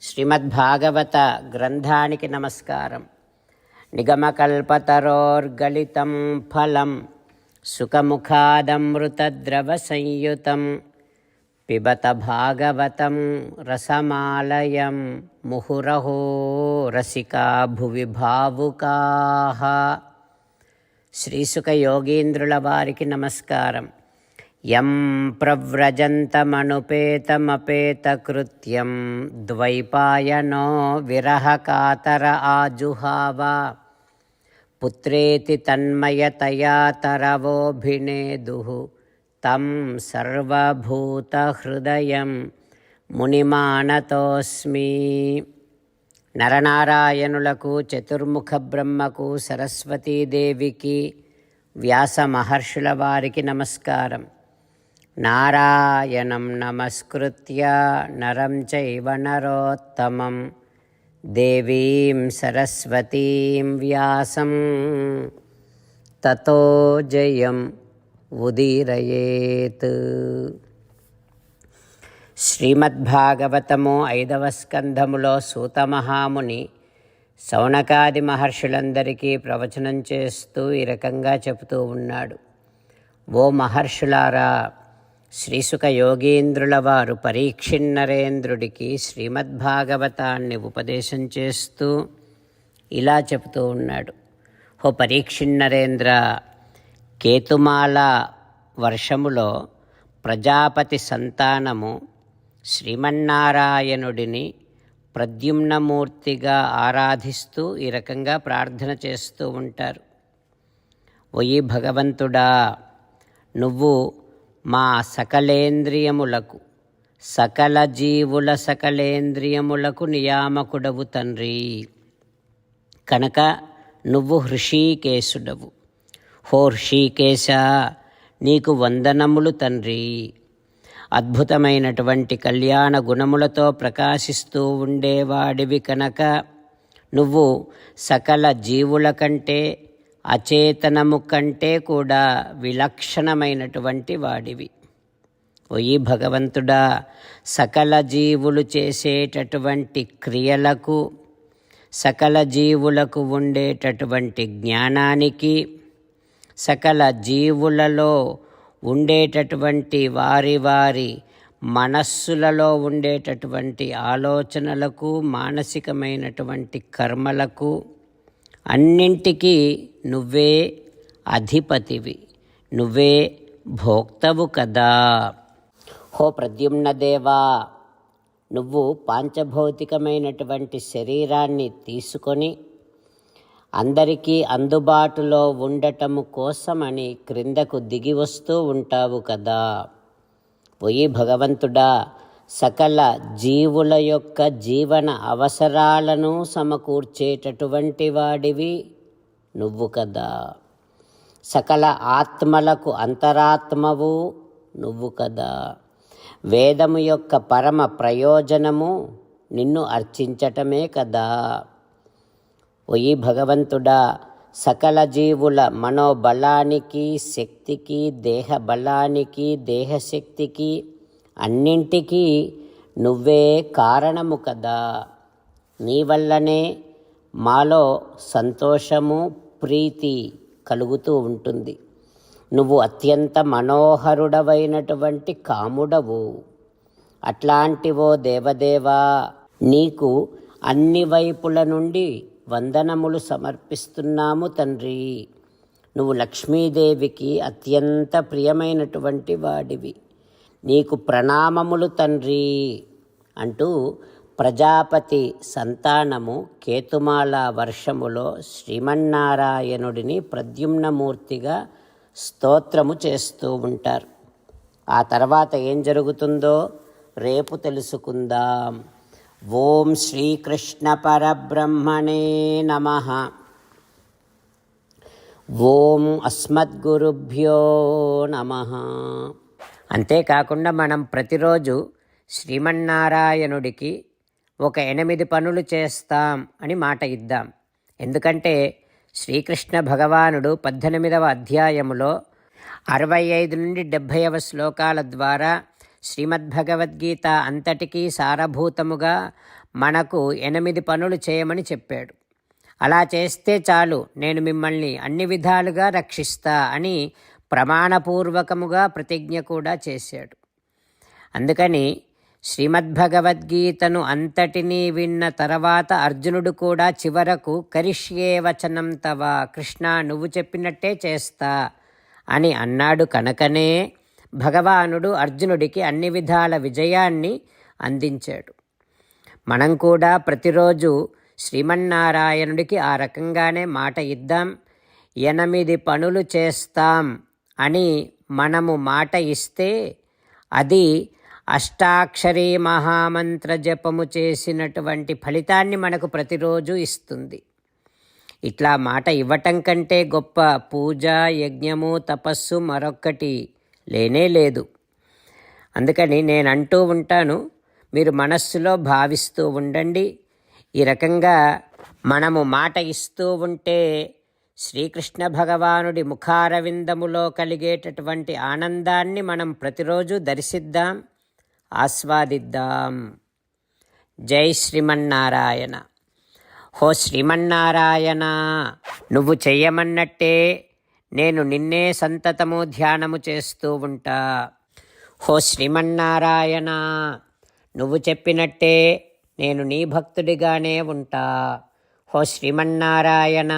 శ్రీమద్భాగవత గ్రంథానికి నమస్కారం. నిగమకల్పతరోర్గలితం ఫలం సుఖముఖాదమృతద్రవ సంయుతం పిబత భాగవతం రసమాలయం ముహురహో రసికా భువి భావుకాః. శ్రీసుఖ యోగీంద్రుల వారికి నమస్కారం. యం ప్రవ్రజంతమనుపేతమపేతకృత్యం ద్వైపాయనో విరహకాతర ఆజుహావ పుత్రేతి తన్మయతయా తరవోభినేదుః తం సర్వభూతహృదయం మునిమానతోస్మి. నరనారాయణులకు, చతుర్ముఖ బ్రహ్మకు, సరస్వతీదేవికి, వ్యాస మహర్షుల వారికి నమస్కారం. నారాయణం నమస్కృత్య నరం చైవ నరోత్తమం దేవీం సరస్వతీం వ్యాసం తతో జయం ఉదీరయేత్. శ్రీమద్భాగవతము 5వ స్కంధములో సూతమహాముని శౌనకాది మహర్షులందరికీ ప్రవచనం చేస్తూ ఈ రకంగా చెబుతూ ఉన్నాడు. ఓ మహర్షులారా, శ్రీసుఖ యోగీంద్రుల వారు పరీక్షిన్నరేంద్రుడికి శ్రీమద్భాగవతాన్ని ఉపదేశం చేస్తూ ఇలా చెబుతూ ఉన్నాడు. ఓ పరీక్షిన్నరేంద్ర, కేతుమాల వర్షములో ప్రజాపతి సంతానము శ్రీమన్నారాయణుడిని ప్రద్యుమ్నమూర్తిగా ఆరాధిస్తూ ఈ రకంగా ప్రార్థన చేస్తూ ఉంటారు. ఓయి భగవంతుడా, నువ్వు మా సకలేంద్రియములకు, సకల జీవుల సకలేంద్రియములకు నియామకుడవు తండ్రి. కనుక నువ్వు హృషీకేశుడవు. హో హృషీకేశ, నీకు వందనములు తండ్రి. అద్భుతమైనటువంటి కళ్యాణ గుణములతో ప్రకాశిస్తూ ఉండేవాడివి కనుక నువ్వు సకల జీవుల కంటే, అచేతనము కంటే కూడా విలక్షణమైనటువంటి వాడివి. ఓయి భగవంతుడా, సకల జీవులు చేసేటటువంటి క్రియలకు, సకల జీవులకు ఉండేటటువంటి జ్ఞానానికి, సకల జీవులలో ఉండేటటువంటి వారి వారి మనస్సులలో ఉండేటటువంటి ఆలోచనలకు, మానసికమైనటువంటి కర్మలకు అన్నింటికీ నువ్వే అధిపతివి, నువ్వే భోక్తవు కదా. హో ప్రద్యుమ్నదేవా, నువ్వు పాంచభౌతికమైనటువంటి శరీరాన్ని తీసుకొని అందరికీ అందుబాటులో ఉండటము కోసమని క్రిందకు దిగి వస్తూ ఉంటావు కదా. ఓయి భగవంతుడా, సకల జీవుల యొక్క జీవన అవసరాలను సమకూర్చేటటువంటి వాడివి నువ్వు కదా. సకల ఆత్మలకు అంతరాత్మవు నువ్వు కదా. వేదము యొక్క పరమ ప్రయోజనము నిన్ను అర్చించటమే కదా. ఓయి భగవంతుడా, సకల జీవుల మనోబలానికి, శక్తికి, దేహ బలానికి, దేహశక్తికి అన్నింటికీ నువ్వే కారణము కదా. నీ వల్లనే మాలో సంతోషము, ప్రీతి కలుగుతూ ఉంటుంది. నువ్వు అత్యంత మనోహరుడవైనటువంటి కాముడవు. అట్లాంటివో దేవదేవా, నీకు అన్ని వైపుల నుండి వందనములు సమర్పిస్తున్నాము తండ్రి. నువ్వు లక్ష్మీదేవికి అత్యంత ప్రియమైనటువంటి వాడివి. నీకు ప్రణామములు తండ్రి అంటూ ప్రజాపతి సంతానము కేతుమాల వర్షములో శ్రీమన్నారాయణుడిని ప్రద్యుమ్నమూర్తిగా స్తోత్రము చేస్తూ ఉంటారు. ఆ తర్వాత ఏం జరుగుతుందో రేపు తెలుసుకుందాం. ఓం శ్రీకృష్ణ పరబ్రహ్మణే నమః. ఓం అస్మద్గురుభ్యో నమః. అంతేకాకుండా మనం ప్రతిరోజు శ్రీమన్నారాయణుడికి ఒక 8 పనులు చేస్తాం అని మాట ఇద్దాం. ఎందుకంటే శ్రీకృష్ణ భగవానుడు 18వ అధ్యాయములో 65 నుండి 70వ శ్లోకాల ద్వారా శ్రీమద్భగవద్గీత అంతటికీ సారభూతముగా మనకు 8 పనులు చేయమని చెప్పాడు. అలా చేస్తే చాలు, నేను మిమ్మల్ని అన్ని విధాలుగా రక్షిస్తా అని ప్రమాణపూర్వకముగా ప్రతిజ్ఞ కూడా చేశాడు. అందుకని శ్రీమద్భగవద్గీతను అంతటినీ విన్న తర్వాత అర్జునుడు కూడా చివరకు కరిష్యే వచనం తవ, కృష్ణ నువ్వు చెప్పినట్టే చేస్తా అని అన్నాడు. కనుకనే భగవానుడు అర్జునుడికి అన్ని విధాల విజయాన్ని అందించాడు. మనం కూడా ప్రతిరోజు శ్రీమన్నారాయణుడికి ఆ రకంగానే మాట ఇద్దాం. 8 పనులు చేస్తాం అని మనము మాట ఇస్తే అది అష్టాక్షరీ మహామంత్ర జపము చేసినటువంటి ఫలితాన్ని మనకు ప్రతిరోజు ఇస్తుంది. ఇట్లా మాట ఇవ్వటం కంటే గొప్ప పూజ, యజ్ఞము, తపస్సు మరొక్కటి లేనే లేదు. అందుకని నేను అంటూ ఉంటాను, మీరు మనస్సులో భావిస్తూ ఉండండి. ఈ రకంగా మనము మాట ఇస్తూ ఉంటే శ్రీకృష్ణ భగవానుడి ముఖారవిందములో కలిగేటటువంటి ఆనందాన్ని మనం ప్రతిరోజు దర్శిద్దాం, ఆస్వాదిద్దాం. జై శ్రీమన్నారాయణ. హో శ్రీమన్నారాయణ, నువ్వు చెయ్యమన్నట్టే నేను నిన్నే సంతతము ధ్యానము చేస్తూ ఉంటా. హో శ్రీమన్నారాయణ, నువ్వు చెప్పినట్టే నేను నీ భక్తుడిగానే ఉంటా. హో శ్రీమన్నారాయణ,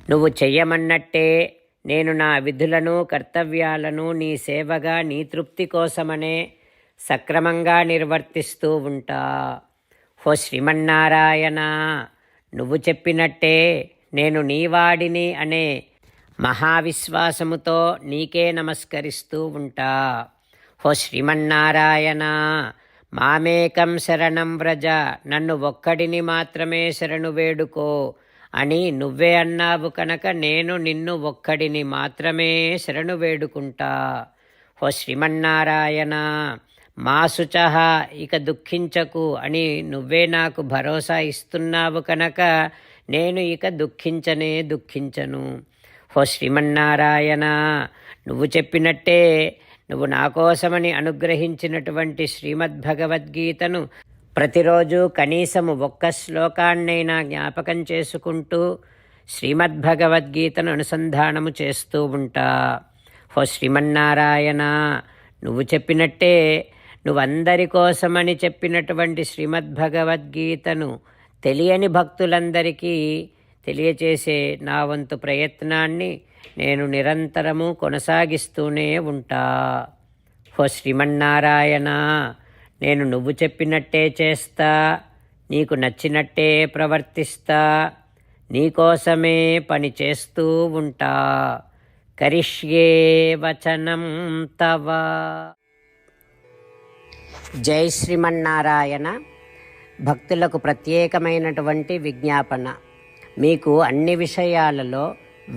నువ్వు చెయ్యమన్నట్టే నేను నా విధులను, కర్తవ్యాలను నీ సేవగా, నీ తృప్తి కోసమనే సక్రమంగా నిర్వర్తిస్తూ ఉంటా. హో శ్రీమన్నారాయణ, నువ్వు చెప్పినట్టే నేను నీవాడిని అనే మహావిశ్వాసముతో నీకే నమస్కరిస్తూ ఉంటా. హో శ్రీమన్నారాయణ, మామేకం శరణం వ్రజ, నన్ను ఒక్కడిని మాత్రమే శరణు వేడుకో అని నువ్వే అన్నావు కనుక నేను నిన్ను ఒక్కడిని మాత్రమే శరణు వేడుకుంటా. హో శ్రీమన్నారాయణ, మా శుచః, ఇక దుఃఖించకు అని నువ్వే నాకు భరోసా ఇస్తున్నావు కనుక నేను ఇక దుఃఖించను. హో శ్రీమన్నారాయణ, నువ్వు చెప్పినట్టే నువ్వు నా కోసమని అనుగ్రహించినటువంటి శ్రీమద్భగవద్గీతను ప్రతిరోజు కనీసము 1 శ్లోకాన్నైనా జ్ఞాపకం చేసుకుంటూ శ్రీమద్భగవద్గీతను అనుసంధానము చేస్తూ ఉంటా. హో శ్రీమన్నారాయణ, నువ్వు చెప్పినట్టే నువ్వందరి కోసమని చెప్పినటువంటి శ్రీమద్భగవద్గీతను తెలియని భక్తులందరికీ తెలియచేసే నా వంతు ప్రయత్నాన్ని నేను నిరంతరము కొనసాగిస్తూనే ఉంటా. హో శ్రీమన్నారాయణ, నేను నువ్వు చెప్పినట్టే చేస్తా, నీకు నచ్చినట్టే ప్రవర్తిస్తా, నీకోసమే పని చేస్తూ ఉంటా. కరిష్యే వచనం తవ. జై శ్రీమన్నారాయణ. భక్తులకు ప్రత్యేకమైనటువంటి విజ్ఞాపన. మీకు అన్ని విషయాలలో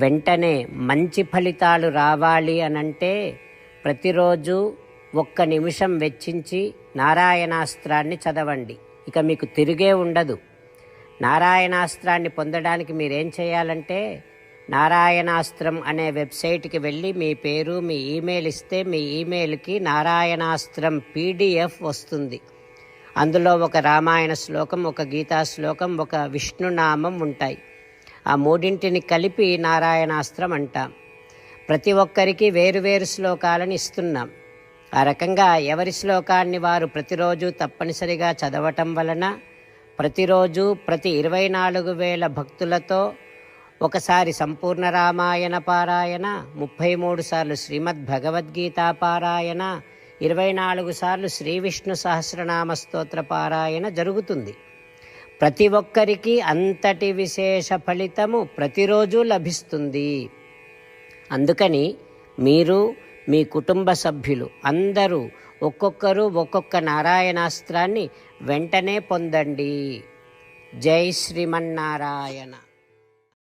వెంటనే మంచి ఫలితాలు రావాలి అనంటే ప్రతిరోజు 1 నిమిషం వెచ్చించి నారాయణాస్త్రాన్ని చదవండి. ఇక మీకు తిరిగే ఉండదు. నారాయణాస్త్రాన్ని పొందడానికి మీరేం చేయాలంటే నారాయణాస్త్రం అనే వెబ్సైట్కి వెళ్ళి మీ పేరు, మీ ఈమెయిల్ ఇస్తే మీ ఈమెయిల్కి నారాయణాస్త్రం PDF వస్తుంది. అందులో ఒక రామాయణ శ్లోకం, ఒక గీతా శ్లోకం, ఒక విష్ణునామం ఉంటాయి. ఆ 3ంటిని కలిపి నారాయణాస్త్రం అంటాం. ప్రతి ఒక్కరికి వేరువేరు శ్లోకాలను ఇస్తున్నాం. ఆ రకంగా ఎవరి శ్లోకాన్ని వారు ప్రతిరోజు తప్పనిసరిగా చదవటం వలన ప్రతిరోజు ప్రతి 24,000 భక్తులతో ఒకసారి సంపూర్ణ రామాయణ పారాయణ, 33 సార్లు శ్రీమద్భగవద్గీత పారాయణ, 24 సార్లు శ్రీ విష్ణు సహస్రనామ స్తోత్ర పారాయణ జరుగుతుంది. ప్రతి ఒక్కరికి అంతటి విశేష ఫలితము ప్రతిరోజు లభిస్తుంది. అందుకని మీరు, మీ కుటుంబ సభ్యులు అందరూ ఒక్కొక్కరు ఒక్కొక్క నారాయణాస్త్రాన్ని వెంటనే పొందండి. జై శ్రీమన్నారాయణ.